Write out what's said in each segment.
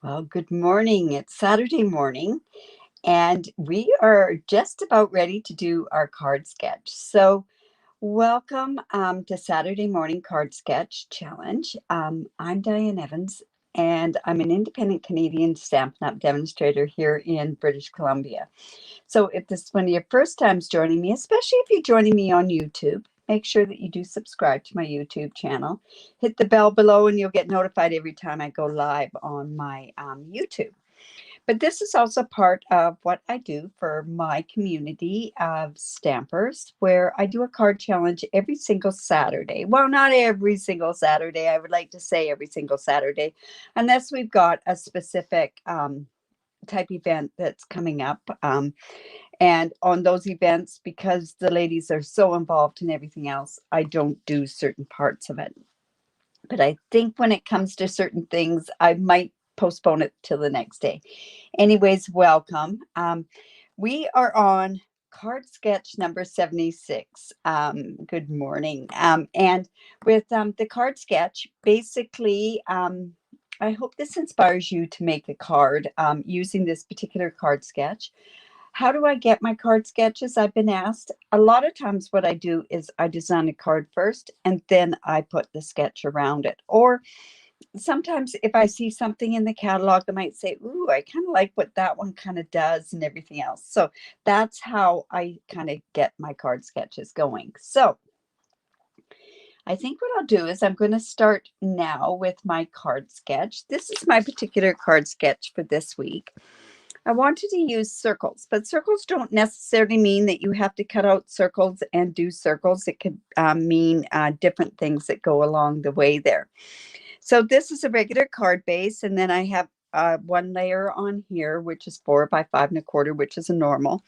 Well, good morning. It's Saturday morning, and we are just about ready to do our card sketch. So, welcome to Saturday Morning Card Sketch Challenge. I'm Diane Evans, and I'm an independent Canadian Stampin' Up! Demonstrator here in British Columbia. So if this is one of your first times joining me, especially if you're joining me on YouTube, make sure that you do subscribe to my YouTube channel. Hit the bell below and you'll get notified every time I go live on my YouTube. But this is also part of what I do for my community of stampers, where I do a card challenge every single Saturday. Well, not every single Saturday. I would like to say every single Saturday, unless we've got a specific type event that's coming up. And on those events, because the ladies are so involved in everything else, I don't do certain parts of it. But I think when it comes to certain things, I might postpone it till the next day. Anyways, welcome. We are on card sketch number 76. Good morning. And with the card sketch, basically, I hope this inspires you to make a card using this particular card sketch. How do I get my card sketches? I've been asked. A lot of times what I do is I design a card first and then I put the sketch around it. Or sometimes if I see something in the catalog, I might say, ooh, I kind of like what that one kind of does and everything else. So that's how I kind of get my card sketches going. So I think what I'll do is I'm going to start now with my card sketch. This is my particular card sketch for this week. I wanted to use circles, but circles don't necessarily mean that you have to cut out circles and do circles. It could mean different things that go along the way there. So this is a regular card base, and then I have one layer on here, which is 4 by 5.25, which is a normal.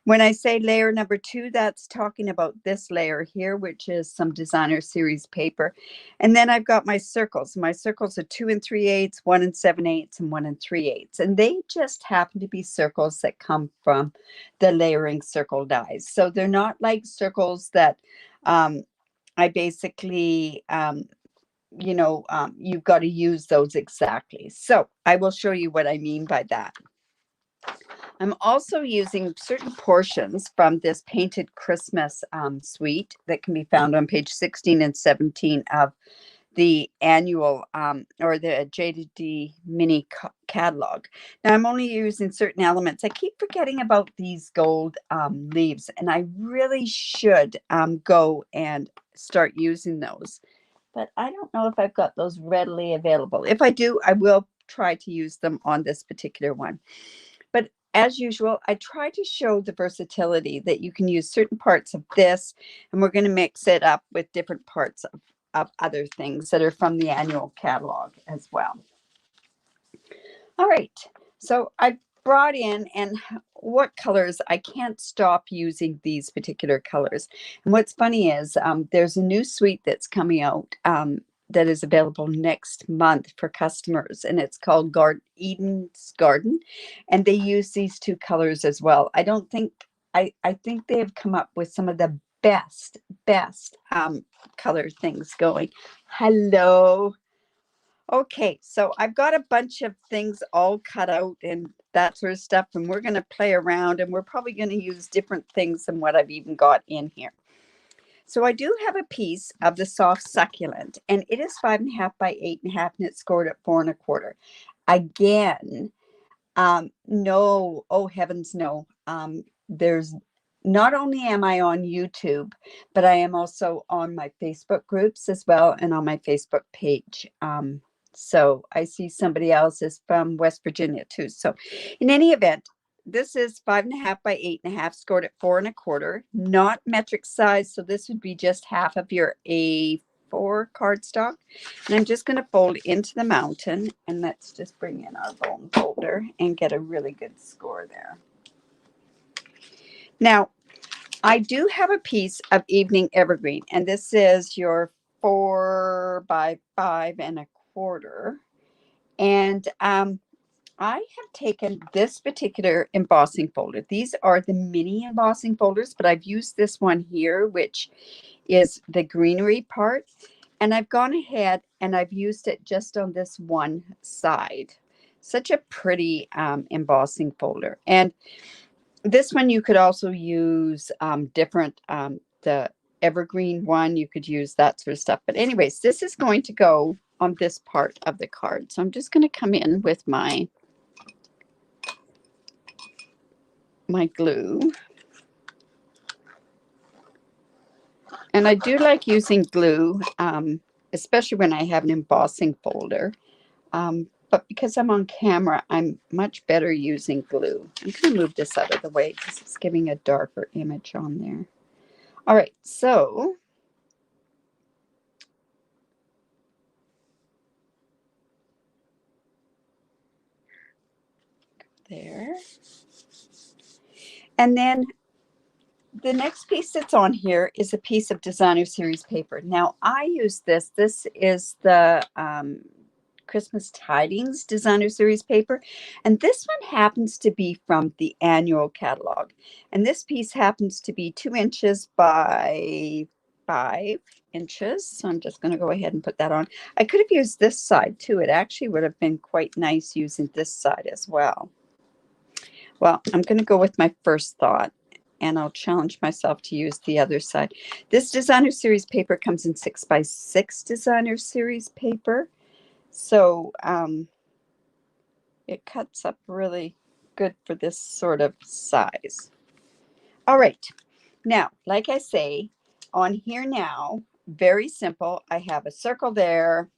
When I say layer number 2, that's talking about this layer here, which is some designer series paper. And then I've got my circles. My circles are 2 3/8, 1 7/8, and 1 3/8. And they just happen to be circles that come from the layering circle dies. So they're not like circles that I basically you've got to use those exactly. So I will show you what I mean by that. I'm also using certain portions from this Painted Christmas suite that can be found on page 16 and 17 of the annual or the JD mini catalog. Now I'm only using certain elements. I keep forgetting about these gold leaves, and I really should go and start using those. But I don't know if I've got those readily available. If I do, I will try to use them on this particular one. But as usual, I try to show the versatility that you can use certain parts of this, and we're going to mix it up with different parts of other things that are from the annual catalog as well. All right, so I brought in, and what colors, I can't stop using these particular colors. And what's funny is there's a new suite that's coming out that is available next month for customers, and it's called Eden's Garden, and they use these two colors as well. I think they have come up with some of the best color things going. Hello. Okay, so I've got a bunch of things all cut out and that sort of stuff, and we're going to play around, and we're probably going to use different things than what I've even got in here. So I do have a piece of the soft succulent, and it is 5.5 by 8.5, and it's scored at 4.25. Again, no, oh heavens, no. There's not only am I on YouTube, but I am also on my Facebook groups as well, and on my Facebook page. So I see somebody else is from West Virginia too. So in any event, this is 5.5 by 8.5, scored at 4.25, not metric size. So this would be just half of your A4 cardstock. And I'm just going to fold into the mountain, and let's just bring in our bone folder and get a really good score there. Now, I do have a piece of Evening Evergreen, and this is your 4 by 5.25. And I have taken this particular embossing folder. These are the mini embossing folders, but I've used this one here, which is the greenery part. And I've gone ahead and I've used it just on this one side. Such a pretty embossing folder. And this one you could also use different, the evergreen one, you could use that sort of stuff. But anyways, this is going to go on this part of the card. So I'm just going to come in with my glue. And I do like using glue, especially when I have an embossing folder. But because I'm on camera, I'm much better using glue. I'm going to move this out of the way because it's giving a darker image on there. All right, so there. And then the next piece that's on here is a piece of designer series paper. Now I use this. This is the Christmas Tidings designer series paper. And this one happens to be from the annual catalog. And this piece happens to be 2 inches by 5 inches. So I'm just going to go ahead and put that on. I could have used this side too. It actually would have been quite nice using this side as well. Well, I'm going to go with my first thought, and I'll challenge myself to use the other side. This designer series paper comes in 6 by 6 designer series paper. So it cuts up really good for this sort of size. All right. Now, like I say, on here now, very simple. I have a circle there.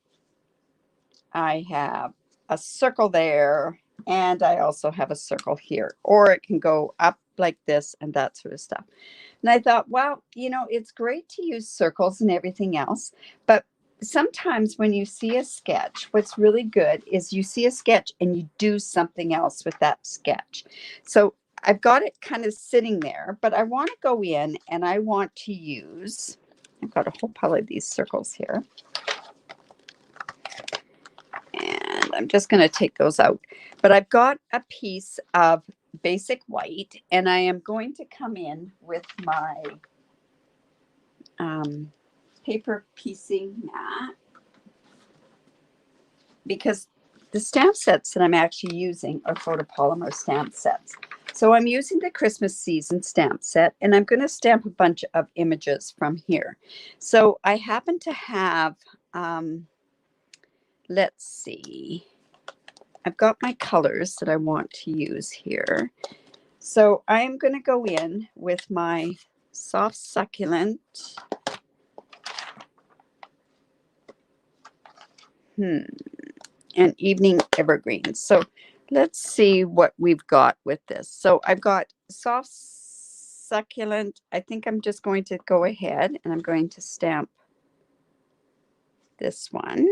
I have a circle there. And I also have a circle here. Or it can go up like this and that sort of stuff. And I thought, well, you know, it's great to use circles and everything else. But sometimes when you see a sketch, what's really good is you see a sketch and you do something else with that sketch. So I've got it kind of sitting there, but I want to go in and I want to use, I've got a whole pile of these circles here. And I'm just going to take those out. But I've got a piece of basic white, and I am going to come in with my paper piecing mat, because the stamp sets that I'm actually using are photopolymer stamp sets. So I'm using the Christmas season stamp set, and I'm going to stamp a bunch of images from here. So I happen to have, let's see, I've got my colors that I want to use here. So I'm going to go in with my soft succulent. And evening evergreen. So let's see what we've got with this. So I've got soft succulent. I think I'm just going to go ahead and I'm going to stamp this one.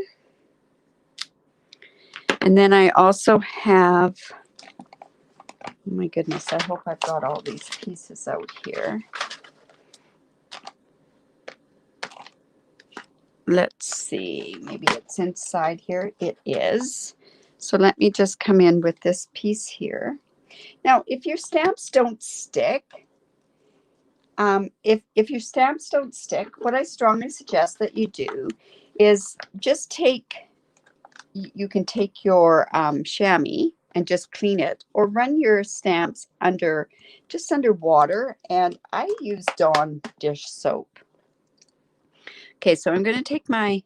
And then I also have, oh my goodness, I hope I've got all these pieces out here. Let's see, maybe it's inside here. It is. So let me just come in with this piece here. Now, if your stamps don't stick, if your stamps don't stick, what I strongly suggest that you do is just take, you can take your chamois and just clean it, or run your stamps under, just under water. And I use Dawn dish soap. Okay, so I'm going to take my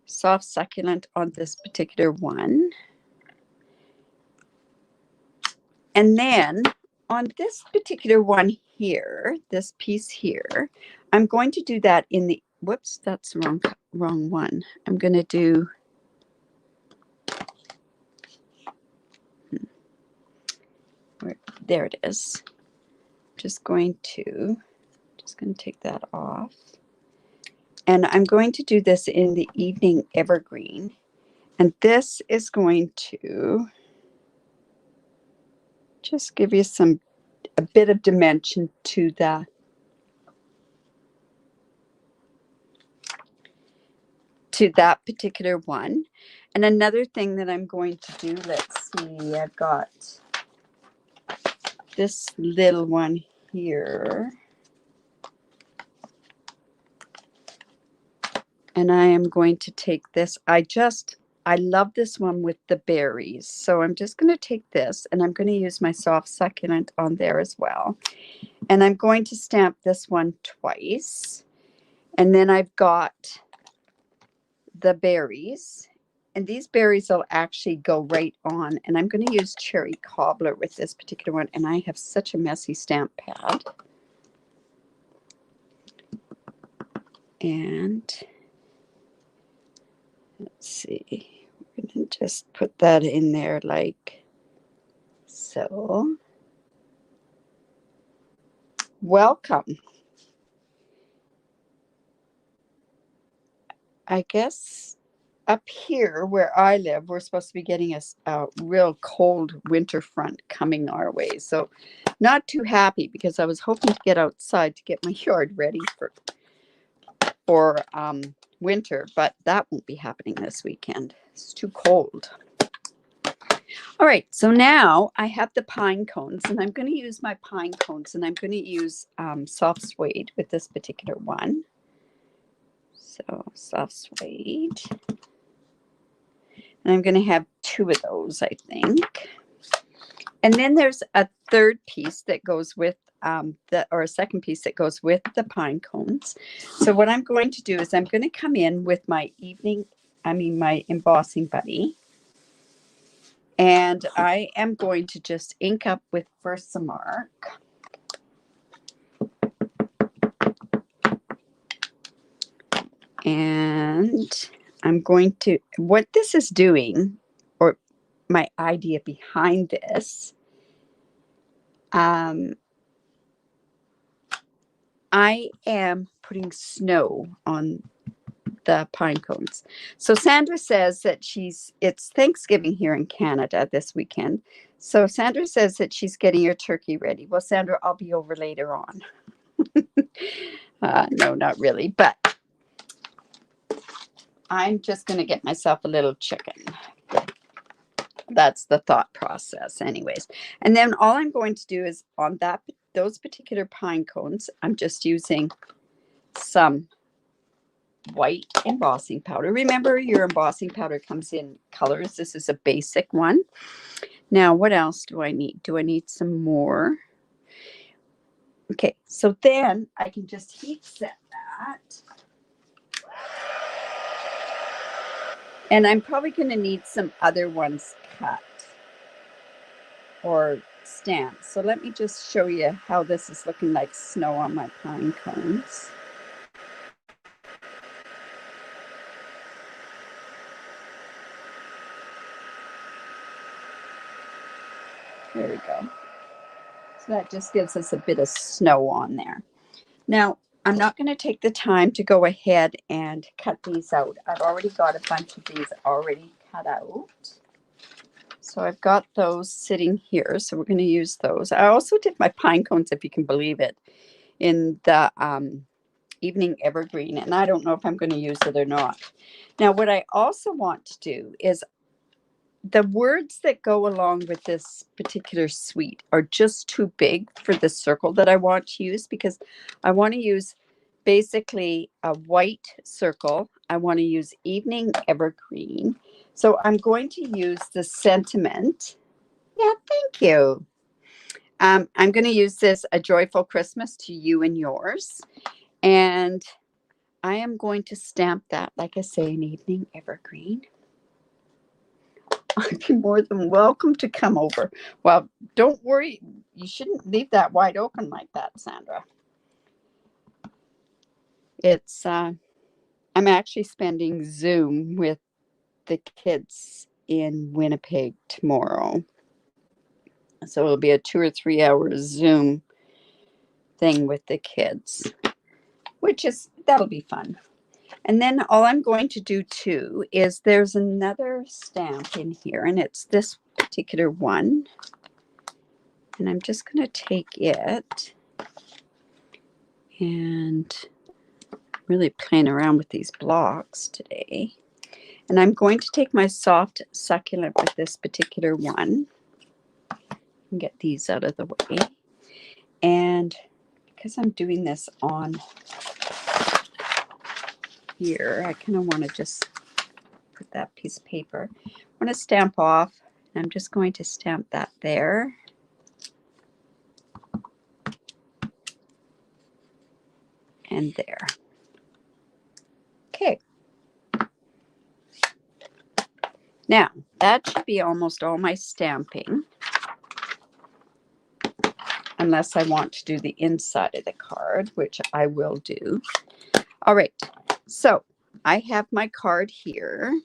soft succulent on this particular one. And then on this particular one here, this piece here, I'm going to do that in the, whoops, that's the wrong one. I'm going to do, there it is. Just going to take that off. And I'm going to do this in the evening evergreen. And this is going to just give you a bit of dimension to that. To that particular one. And another thing that I'm going to do, let's see, I've got this little one here. And I am going to take this, I just I love this one with the berries. So I'm just going to take this and I'm going to use my soft succulent on there as well. And I'm going to stamp this one twice. And then I've got the berries. And these berries will actually go right on. And I'm going to use cherry cobbler with this particular one. And I have such a messy stamp pad. And let's see. We're going to just put that in there like so. Welcome. I guess up here where I live, we're supposed to be getting a real cold winter front coming our way. So not too happy because I was hoping to get outside to get my yard ready for winter, but that won't be happening this weekend. It's too cold. All right, so now I have the pine cones, and I'm going to use my pine cones, and I'm going to use soft suede with this particular one. So soft suede. And I'm going to have 2 of those, I think. And then there's a third piece that goes with or a second piece that goes with the pine cones. So what I'm going to do is I'm going to come in with my my embossing buddy. And I am going to just ink up with Versamark. And I'm going to, what this is doing, or my idea behind this, I am putting snow on the pine cones. So Sandra says that it's Thanksgiving here in Canada this weekend. So Sandra says that she's getting her turkey ready. Well, Sandra, I'll be over later on. No, not really, but I'm just going to get myself a little chicken. That's the thought process anyways. And then all I'm going to do is on those particular pine cones, I'm just using some white embossing powder. Remember, your embossing powder comes in colors. This is a basic one. Now, what else do I need? Do I need some more? Okay, so then I can just heat set that. And I'm probably going to need some other ones cut or stamped. So let me just show you how this is looking like snow on my pine cones. There we go. So that just gives us a bit of snow on there. Now, I'm not going to take the time to go ahead and cut these out. I've already got a bunch of these already cut out. So I've got those sitting here. So we're going to use those. I also did my pine cones, if you can believe it, in the evening evergreen. And I don't know if I'm going to use it or not. Now, what I also want to do is the words that go along with this particular suite are just too big for the circle that I want to use, because I want to use basically a white circle. I want to use evening evergreen. So I'm going to use the sentiment. Yeah, thank you. I'm going to use this, A Joyful Christmas to You and Yours. And I am going to stamp that, like I say, in evening evergreen. I'd be more than welcome to come over. Well, don't worry. You shouldn't leave that wide open like that, Sandra. It's, I'm actually spending Zoom with the kids in Winnipeg tomorrow. So it'll be a 2 or 3 hour Zoom thing with the kids, that'll be fun. And then all I'm going to do too is there's another stamp in here, and it's this particular one. And I'm just going to take it and really playing around with these blocks today. And I'm going to take my soft succulent with this particular one and get these out of the way. And because I'm doing this on here, I kind of want to just put that piece of paper. I'm going to stamp off, and I'm just going to stamp that there. And there. Okay. Now, that should be almost all my stamping, unless I want to do the inside of the card, which I will do. All right, so I have my card here.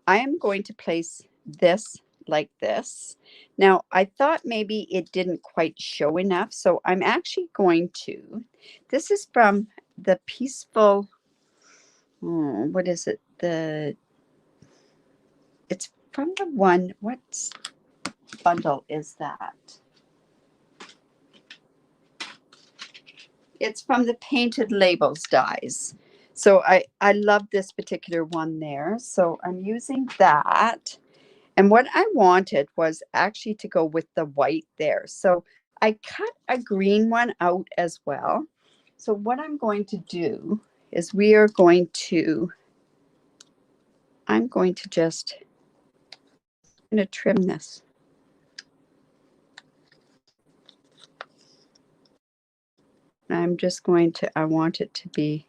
I am going to place this like this. Now, I thought maybe it didn't quite show enough, so I'm actually going to, this is from the Peaceful, what is it? It's from the one, what bundle is that? It's from the Painted Labels dies. So I love this particular one there. So I'm using that. And what I wanted was actually to go with the white there. So I cut a green one out as well. So what I'm going to do is I'm going to just trim this. I'm just going to, I want it to be,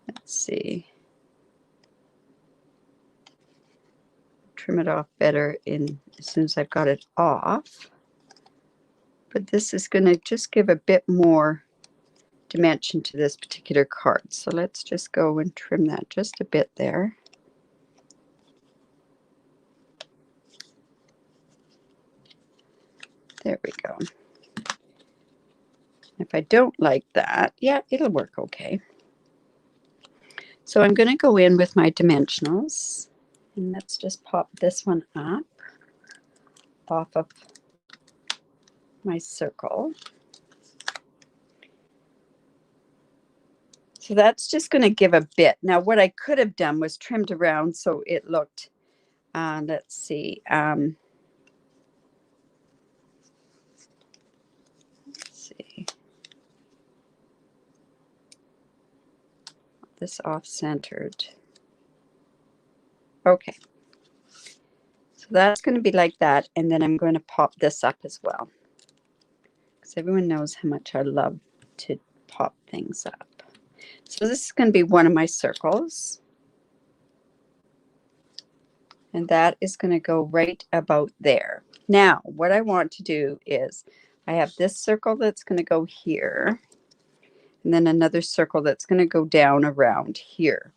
let's see, trim it off better as soon as I've got it off. But this is going to just give a bit more dimension to this particular card. So let's just go and trim that just a bit there. There we go. If I don't like that, yeah, it'll work okay. So I'm going to go in with my dimensionals, and let's just pop this one up off of my circle. So that's just going to give a bit. Now what I could have done was trimmed around so it looked, let's see, this off-centered. Okay. So that's going to be like that. And then I'm going to pop this up as well, because everyone knows how much I love to pop things up. So this is going to be one of my circles. And that is going to go right about there. Now, what I want to do is I have this circle that's going to go here, and then another circle that's going to go down around here.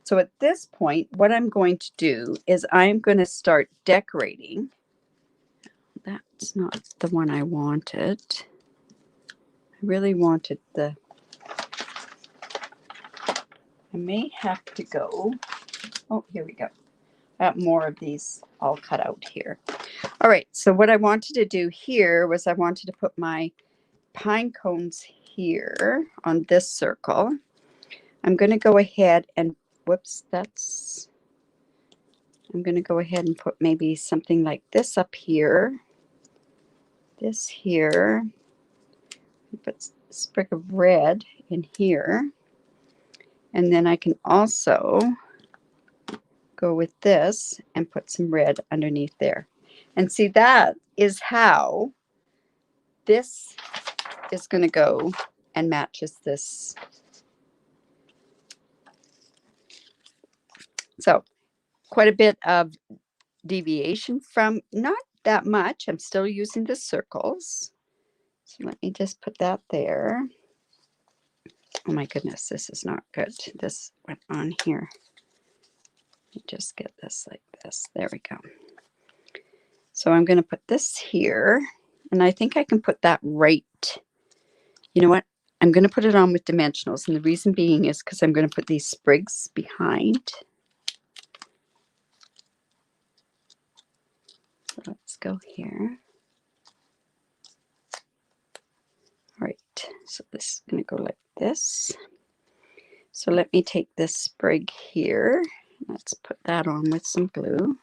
So at this point, what I'm going to do is I'm going to start decorating. That's not the one I wanted. I really wanted I may have to go. Oh, here we go. I got more of these all cut out here. All right, so what I wanted to do here was I wanted to put my pine cones here on this circle. I'm going to go ahead and, whoops, I'm going to go ahead and put maybe something like this up here. This here. Put a sprig of red in here. And then I can also go with this and put some red underneath there. And see, that is how this is going to go and matches this. So quite a bit of deviation from, not that much. I'm still using the circles. So let me just put that there. Oh my goodness, this is not good. This went on here. Let me just get this like this. There we go. So I'm going to put this here, and I think I can put that right. You know what? I'm going to put it on with dimensionals, and the reason being is because I'm going to put these sprigs behind. So let's go here. All right, so this is going to go like this. So let me take this sprig here. Let's put that on with some glue.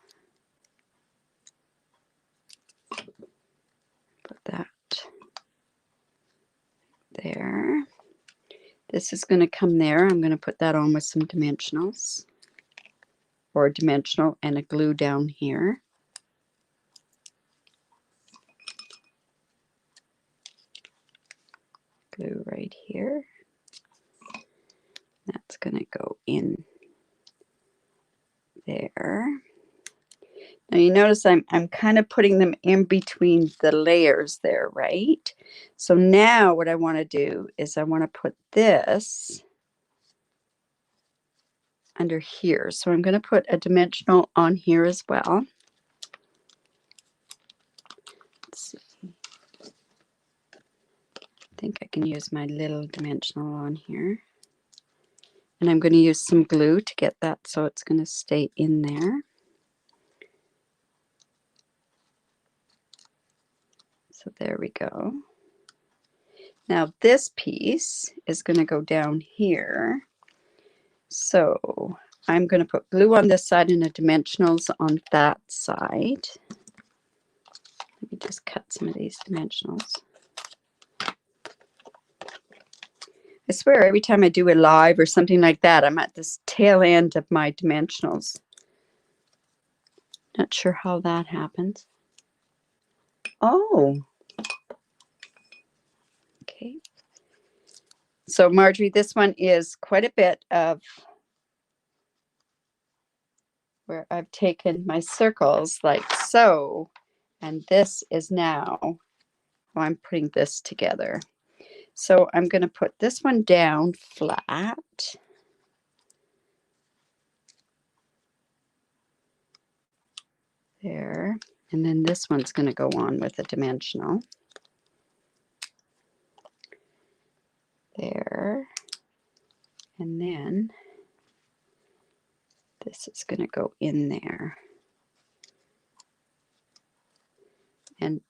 Put that there. This is going to come there. I'm going to put that on with some dimensionals, or a dimensional and a glue down here. Glue right here. That's going to go in there. Now you notice I'm kind of putting them in between the layers there, right? So now what I want to do is I want to put this under here. So I'm going to put a dimensional on here as well. Let's see. I think I can use my little dimensional on here. And I'm going to use some glue to get that so it's going to stay in there. So there we go. Now this piece is going to go down here. So I'm going to put glue on this side and the dimensionals on that side. Let me just cut some of these dimensionals. I swear every time I do a live or something like that, I'm at this tail end of my dimensionals. Not sure how that happens. Oh. Okay. So Marjorie, this one is quite a bit of where I've taken my circles like so, and this is now how I'm putting this together. So I'm going to put this one down flat. There. And then this one's going to go on with a dimensional. There. And then this is going to go in there. And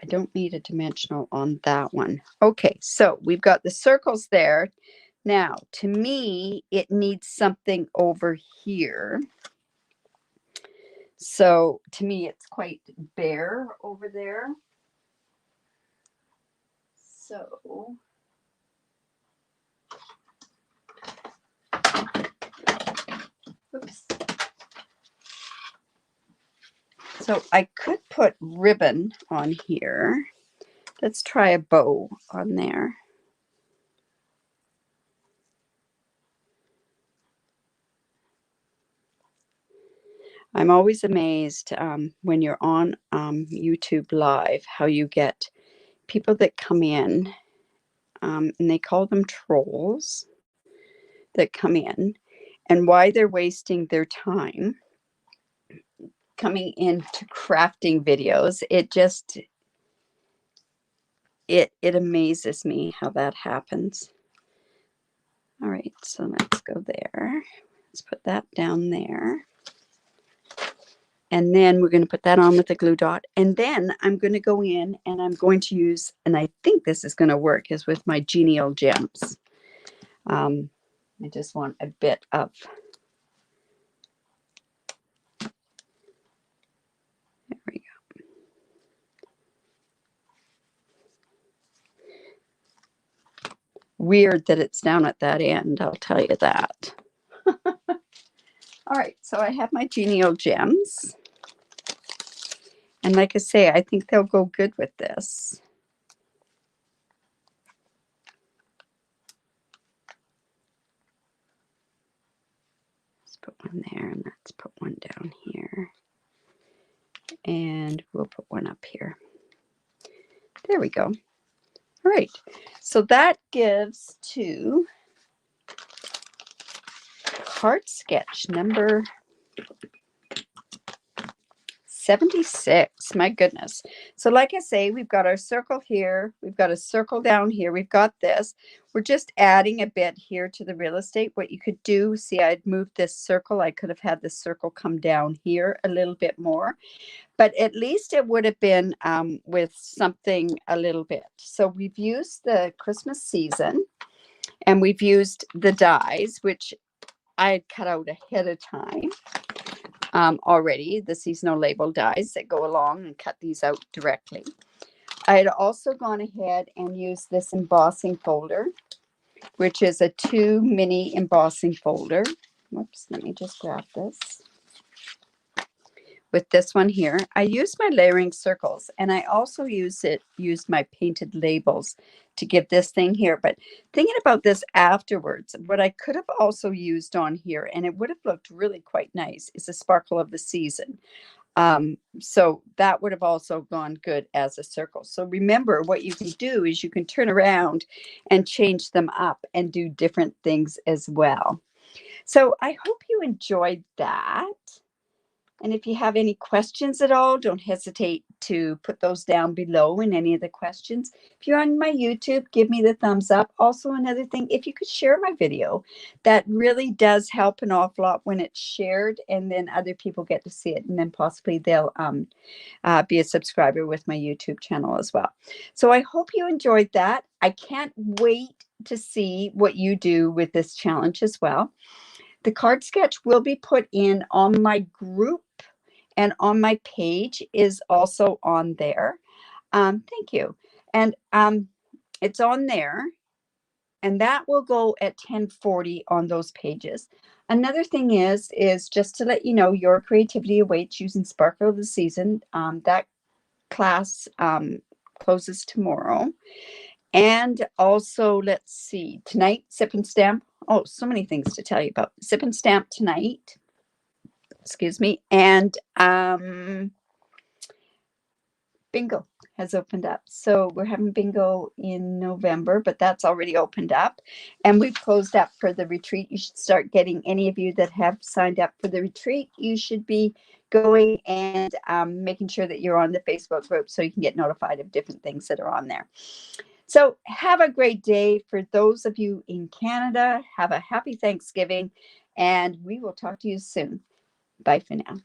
I don't need a dimensional on that one. Okay, so we've got the circles there. Now, to me, it needs something over here. So to me, it's quite bare over there. So oops. So I could put ribbon on here. Let's try a bow on there. I'm always amazed when you're on YouTube Live how you get people that come in and they call them trolls that come in, and why they're wasting their time coming into crafting videos. It amazes me how that happens. All right, so let's go there. Let's put that down there. And then we're going to put that on with a glue dot. And then I'm going to go in and I'm going to use, and I think this is going to work, is with my genial gems. I just want a bit of, there we go. Weird that it's down at that end, I'll tell you that. All right, so I have my genial gems. And like I say, I think they'll go good with this. Let's put one there, and let's put one down here. And we'll put one up here. There we go. All right, so that gives to card sketch number 76. My goodness. So like I say, we've got our circle here. We've got a circle down here. We've got this. We're just adding a bit here to the real estate. What you could do, see, I'd moved this circle. I could have had this circle come down here a little bit more, but at least it would have been with something a little bit. So we've used the Christmas season, and we've used the dies, which I had cut out ahead of time. Already, the seasonal label dies that go along, and cut these out directly. I had also gone ahead and used this embossing folder, which is a 2 mini embossing folder. Whoops, let me just grab this. With this one here, I use my layering circles, and I also used my painted labels to give this thing here. But thinking about this afterwards, what I could have also used on here, and it would have looked really quite nice, is a sparkle of the season. So that would have also gone good as a circle. So remember, what you can do is you can turn around and change them up and do different things as well. So I hope you enjoyed that. And if you have any questions at all, don't hesitate to put those down below in any of the questions. If you're on my YouTube, give me the thumbs up. Also, another thing, if you could share my video, that really does help an awful lot when it's shared, and then other people get to see it, and then possibly they'll be a subscriber with my YouTube channel as well. So I hope you enjoyed that. I can't wait to see what you do with this challenge as well. The card sketch will be put in on my group, and on my page is also on there. Thank you. And it's on there, and that will go at 10:40 on those pages. Another thing is just to let you know, your creativity awaits using Sparkle of the Season. That class closes tomorrow. And also, let's see, tonight, Sip and Stamp. Oh, so many things to tell you about. Sip and Stamp tonight. Excuse me. And bingo has opened up. So we're having bingo in November, but that's already opened up. And we've closed up for the retreat. You should start getting, any of you that have signed up for the retreat, you should be going and making sure that you're on the Facebook group so you can get notified of different things that are on there. So have a great day. For those of you in Canada, have a happy Thanksgiving, and we will talk to you soon. Bye for now.